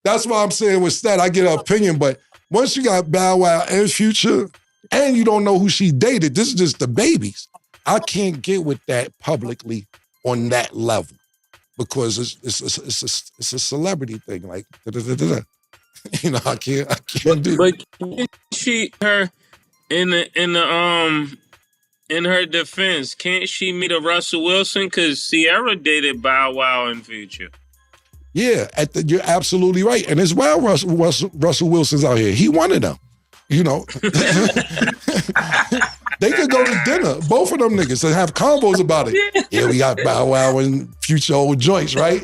That's why I'm saying with Stat, I get her opinion, but once you got Bow Wow and Future, and you don't know who she dated, this is just the babies. I can't get with that publicly on that level because it's a celebrity thing. Like, you know, I can't do. But can't she her in her defense, can't she meet a Russell Wilson? Because Sierra dated Bow Wow in Future. Yeah, you're absolutely right. And it's wild Russell Wilson's out here. He wanted them. You know, they could go to dinner, both of them niggas, and have combos about it. Yeah, we got Bow Wow and Future old joints, right?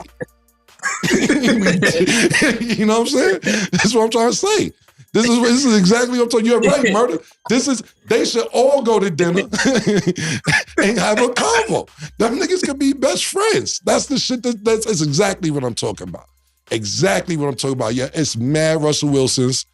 You know what I'm saying? That's what I'm trying to say. This is exactly what I'm talking. You're right, Murder. They should all go to dinner and have a convo. Them niggas could be best friends. That's the shit that's exactly what I'm talking about. Exactly what I'm talking about. Yeah, it's mad Russell Wilson's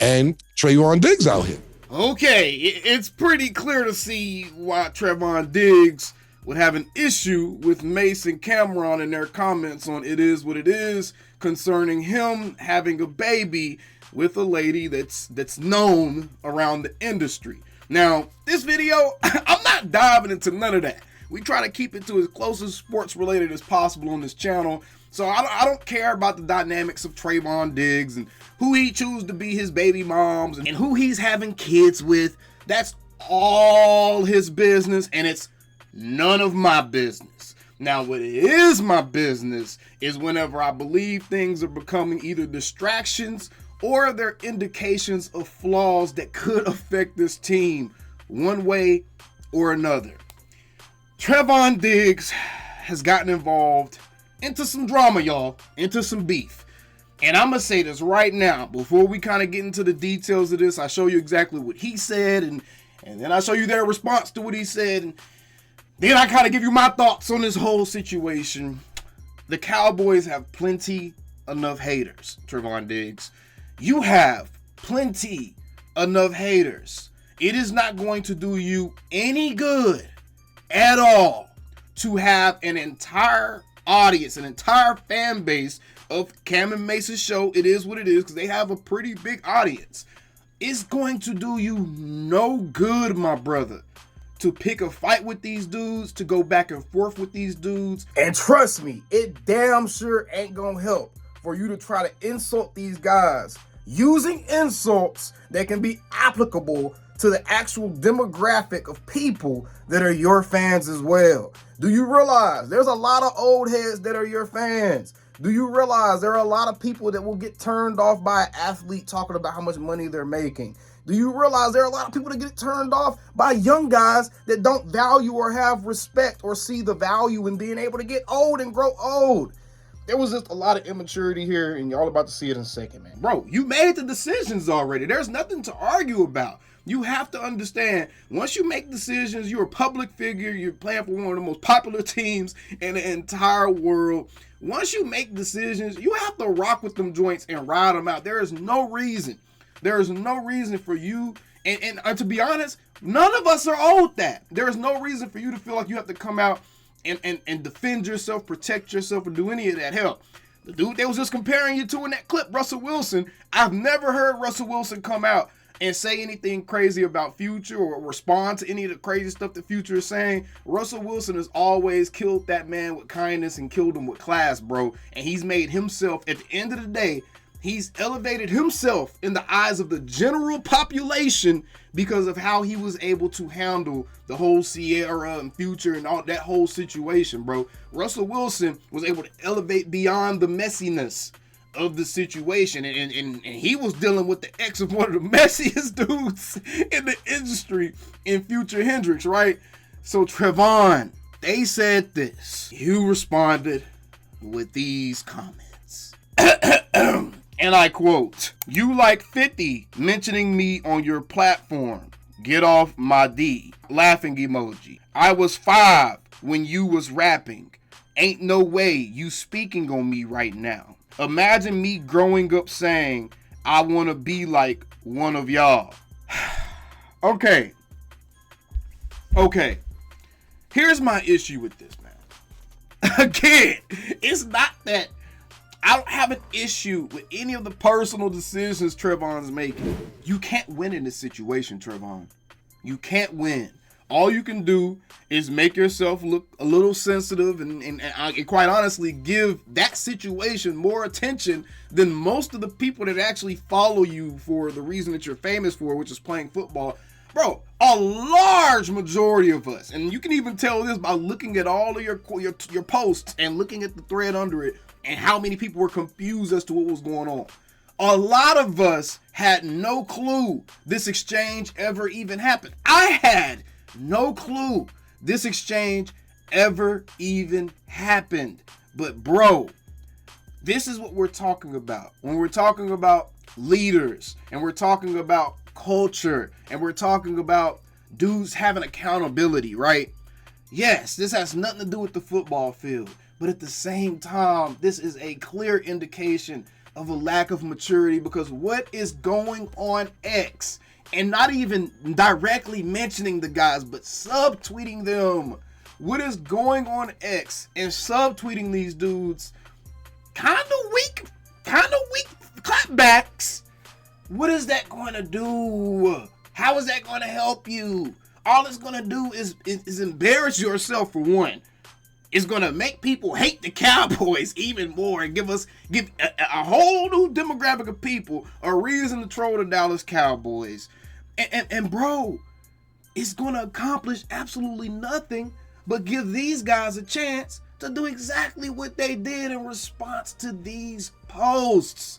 and Trevon Diggs out here. Okay, it's pretty clear to see why Trevon Diggs would have an issue with Mace and Cameron in their comments on It Is What It Is concerning him having a baby with a lady that's known around the industry. Now, this video, I'm not diving into none of that. We try to keep it to as close as sports related as possible on this channel. So I don't care about the dynamics of Trevon Diggs and who he chooses to be his baby moms and who he's having kids with. That's all his business, and it's none of my business. Now, what is my business is whenever I believe things are becoming either distractions or they're indications of flaws that could affect this team one way or another. Trevon Diggs has gotten involved into some drama, y'all, into some beef. And I'm going to say this right now, before we kind of get into the details of this. I show you exactly what he said, and then I show you their response to what he said, and then I kind of give you my thoughts on this whole situation. The Cowboys have plenty enough haters, Trevon Diggs. You have plenty enough haters. It is not going to do you any good at all to have an entire audience, an entire fan base of Cam and Mace's show. It Is What It Is, because they have a pretty big audience. It's going to do you no good, my brother, to pick a fight with these dudes, to go back and forth with these dudes. And trust me, it damn sure ain't gonna help for you to try to insult these guys using insults that can be applicable to the actual demographic of people that are your fans as well. Do you realize there's a lot of old heads that are your fans? Do you realize there are a lot of people that will get turned off by an athlete talking about how much money they're making? Do you realize there are a lot of people that get turned off by young guys that don't value or have respect or see the value in being able to get old and grow old? There was just a lot of immaturity here, and y'all about to see it in a second, man. Bro, you made the decisions already. There's nothing to argue about. You have to understand, once you make decisions, you're a public figure, you're playing for one of the most popular teams in the entire world. Once you make decisions, you have to rock with them joints and ride them out. There is no reason. There is no reason for you, and to be honest, none of us are owed that. There is no reason for you to feel like you have to come out and defend yourself, protect yourself, or do any of that. Hell, the dude they was just comparing you to in that clip, Russell Wilson, I've never heard Russell Wilson come out and say anything crazy about Future or respond to any of the crazy stuff that Future is saying. Russell Wilson has always killed that man with kindness and killed him with class, bro. And he's made himself, at the end of the day, he's elevated himself in the eyes of the general population because of how he was able to handle the whole Sierra and Future and all that whole situation, bro. Russell Wilson was able to elevate beyond the messiness of the situation, and he was dealing with the ex of one of the messiest dudes in the industry in Future Hendrix, right? So Trevon, they said this. You responded with these comments. And I quote, "You like 50 mentioning me on your platform. Get off my D." Laughing emoji. "I was 5 when you was rapping. Ain't no way you speaking on me right now. Imagine me growing up saying, I want to be like one of y'all." Okay. Here's my issue with this, man. Again, it's not that I don't have an issue with any of the personal decisions Trevon's making. You can't win in this situation, Trevon. You can't win. All you can do is make yourself look a little sensitive and quite honestly give that situation more attention than most of the people that actually follow you for the reason that you're famous for, which is playing football. Bro, a large majority of us, and you can even tell this by looking at all of your posts and looking at the thread under it and how many people were confused as to what was going on. A lot of us had no clue this exchange ever even happened. I had no clue this exchange ever even happened. But bro, this is what we're talking about. When we're talking about leaders and we're talking about culture and we're talking about dudes having accountability, right? Yes, this has nothing to do with the football field. But at the same time, this is a clear indication of a lack of maturity, because what is going on X, and not even directly mentioning the guys, but subtweeting them. What is going on X and subtweeting these dudes, kind of weak clapbacks. What is that going to do? How is that going to help you? All it's going to do is embarrass yourself, for one. It's going to make people hate the Cowboys even more and give a whole new demographic of people a reason to troll the Dallas Cowboys. And bro, it's going to accomplish absolutely nothing but give these guys a chance to do exactly what they did in response to these posts.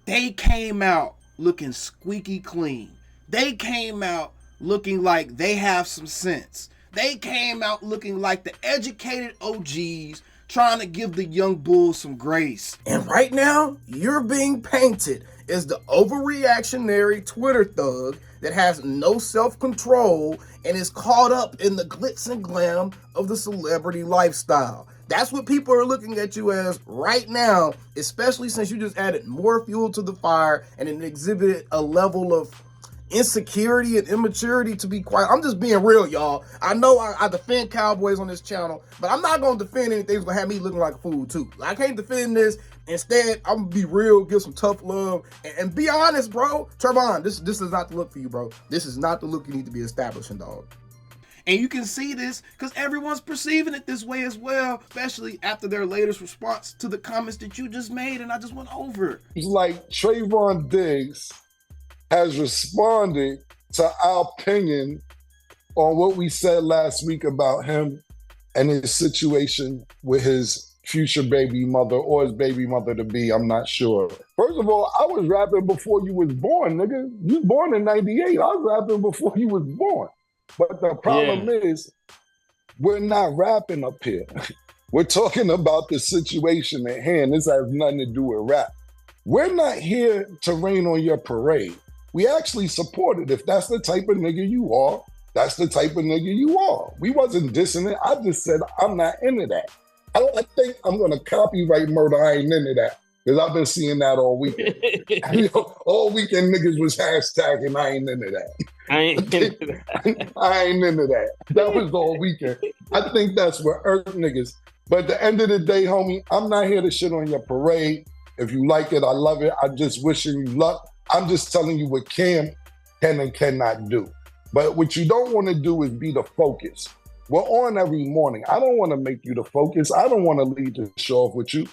They came out looking squeaky clean. They came out looking like they have some sense. They came out looking like the educated OGs trying to give the young bulls some grace. And right now, you're being painted as the overreactionary Twitter thug that has no self-control and is caught up in the glitz and glam of the celebrity lifestyle. That's what people are looking at you as right now, especially since you just added more fuel to the fire and it exhibited a level of insecurity and immaturity. To be quiet, I'm just being real, y'all. I know I defend Cowboys on this channel, but I'm not going to defend anything that's going to have me looking like a fool too. I can't defend this. Instead, I'm going to be real, give some tough love, and be honest, bro. Trevon, this is not the look for you, bro. This is not the look you need to be establishing, dog. And you can see this because everyone's perceiving it this way as well, especially after their latest response to the comments that you just made and I just went over. It's like Trevon Diggs has responded to our opinion on what we said last week about him and his situation with his future baby mother, or his baby mother to be, I'm not sure. First of all, I was rapping before you was born, nigga. You was born in 98. I was rapping before you was born. But the problem is, we're not rapping up here. We're talking about the situation at hand. This has nothing to do with rap. We're not here to rain on your parade. We actually support it. If that's the type of nigga you are, that's the type of nigga you are. We wasn't dissing it. I just said I'm not into that. I think I'm going to copyright murder. I ain't into that. Because I've been seeing that all weekend. All weekend niggas was hashtagging, I ain't into that. I ain't into that. I ain't into that. That was all weekend. I think that's what irked niggas. But at the end of the day, homie, I'm not here to shit on your parade. If you like it, I love it. I'm just wishing you luck. I'm just telling you what Cam can and cannot do. But what you don't want to do is be the focus. We're on every morning. I don't want to make you the focus. I don't want to lead the show off with you.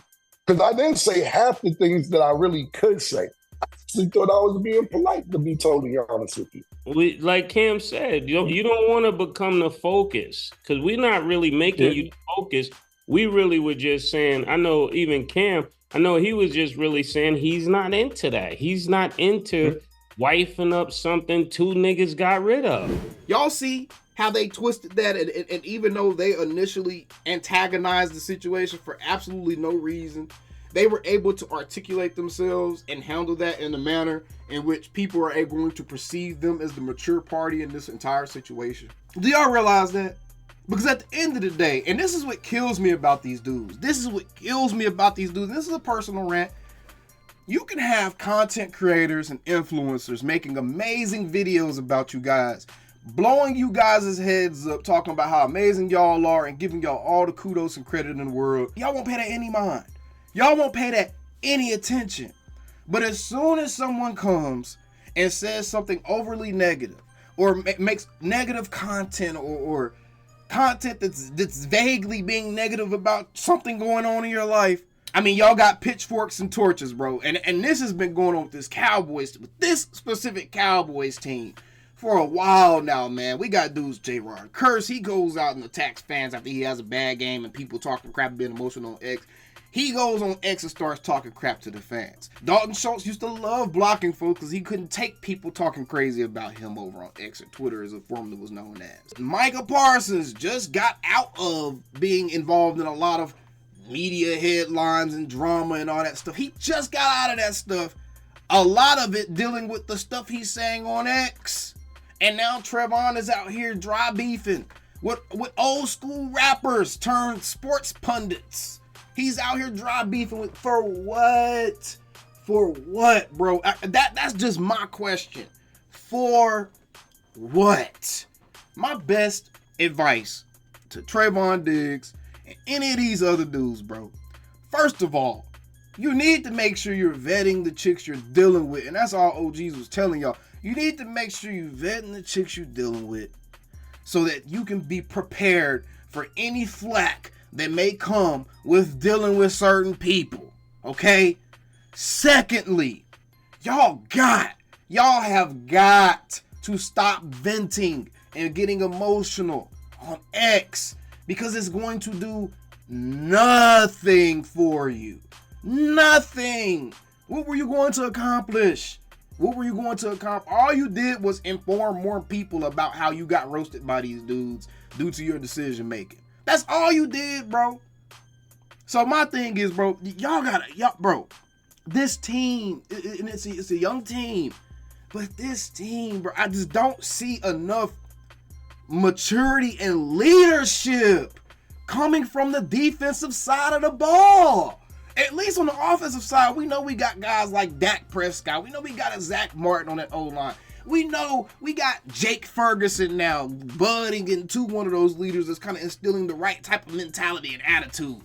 Because I didn't say half the things that I really could say. I actually thought I was being polite, to be totally honest with you. Like Cam said, you don't want to become the focus, because we're not really making you the focus. We really were just saying, I know even Cam, I know he was just really saying he's not into that. He's not into wifing up something two niggas got rid of. Y'all see how they twisted that, and even though they initially antagonized the situation for absolutely no reason, they were able to articulate themselves and handle that in a manner in which people are able to perceive them as the mature party in this entire situation. Do y'all realize that? Because at the end of the day, and this is what kills me about these dudes. This is a personal rant. You can have content creators and influencers making amazing videos about you guys, blowing you guys' heads up, talking about how amazing y'all are and giving y'all all the kudos and credit in the world. Y'all won't pay that any mind. Y'all won't pay that any attention. But as soon as someone comes and says something overly negative or makes negative content or content that's vaguely being negative about something going on in your life, I mean, y'all got pitchforks and torches, bro. And this has been going on with this specific Cowboys team for a while now, man. We got dudes, J-Ron Curse. He goes out and attacks fans after he has a bad game and people talking crap and being emotional on X. He goes on X and starts talking crap to the fans. Dalton Schultz used to love blocking folks because he couldn't take people talking crazy about him over on X, or Twitter as a formerly was known as. Micah Parsons just got out of being involved in a lot of media headlines and drama and all that stuff. He just got out of that stuff. A lot of it dealing with the stuff he's saying on X. And now Trevon is out here dry beefing with old school rappers turned sports pundits. He's out here dry beefing with, for what? For what, bro? That's just my question. For what? My best advice to Trevon Diggs and any of these other dudes, bro. First of all, you need to make sure you're vetting the chicks you're dealing with. And that's all OGs was telling y'all. You need to make sure you're vetting the chicks you're dealing with so that you can be prepared for any flack that may come with dealing with certain people, okay? Secondly, y'all have got to stop venting and getting emotional on X because it's going to do nothing for you. Nothing. What were you going to accomplish? What were you going to accomplish? All you did was inform more people about how you got roasted by these dudes due to your decision making. That's all you did, bro. So my thing is, bro, bro, this team, and it's a young team, but this team, bro, I just don't see enough maturity and leadership coming from the defensive side of the ball. At least on the offensive side, we know we got guys like Dak Prescott. We know we got a Zach Martin on that O-line. We know we got Jake Ferguson now budding into one of those leaders that's kind of instilling the right type of mentality and attitude.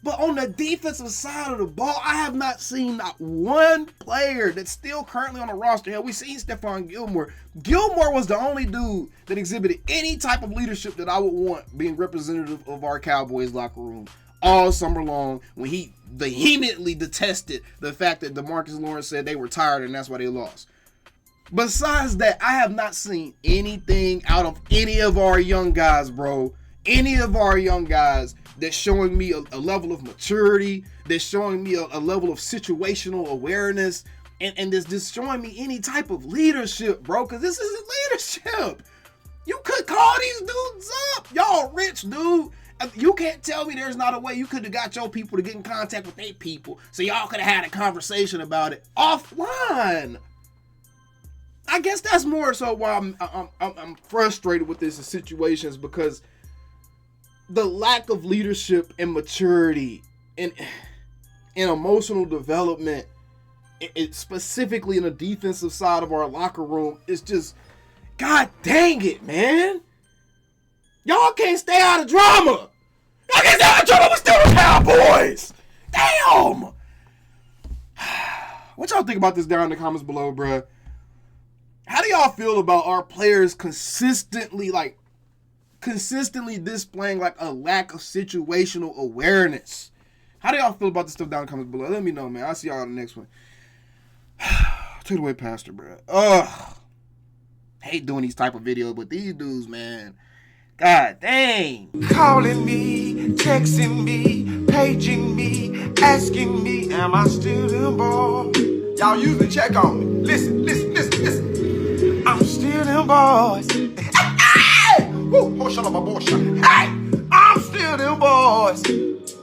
But on the defensive side of the ball, I have not seen not one player that's still currently on the roster. Hell, we seen Stephon Gilmore. Gilmore was the only dude that exhibited any type of leadership that I would want being representative of our Cowboys locker room all summer long when he vehemently detested the fact that DeMarcus Lawrence said they were tired and that's why they lost. Besides that, I have not seen anything out of any of our young guys, bro. Any of our young guys that's showing me a level of maturity, that's showing me a level of situational awareness, and that's just showing me any type of leadership, bro, because this isn't leadership. You could call these dudes up. Y'all rich, dude. You can't tell me there's not a way you could have got your people to get in contact with their people so y'all could have had a conversation about it offline. I guess that's more so why I'm frustrated with this situations, because the lack of leadership and maturity and emotional development, specifically in the defensive side of our locker room, is just, god dang it, man. Y'all can't stay out of drama. Y'all can't stay out of drama. We're still the Cowboys. Damn. What y'all think about this down in the comments below, bruh? How do y'all feel about our players consistently displaying like a lack of situational awareness? How do y'all feel about this stuff down in the comments below? Let me know, man. I'll see y'all in the next one. Take it away, Pastor, bro. Ugh. Hate doing these type of videos, but these dudes, man. God dang. Calling me, texting me, paging me, asking me, am I still them boys? Y'all usually check on me. Listen. I'm still them boys. Hey! Woo! Oh, shut up, my boy. Hey! I'm still them boys.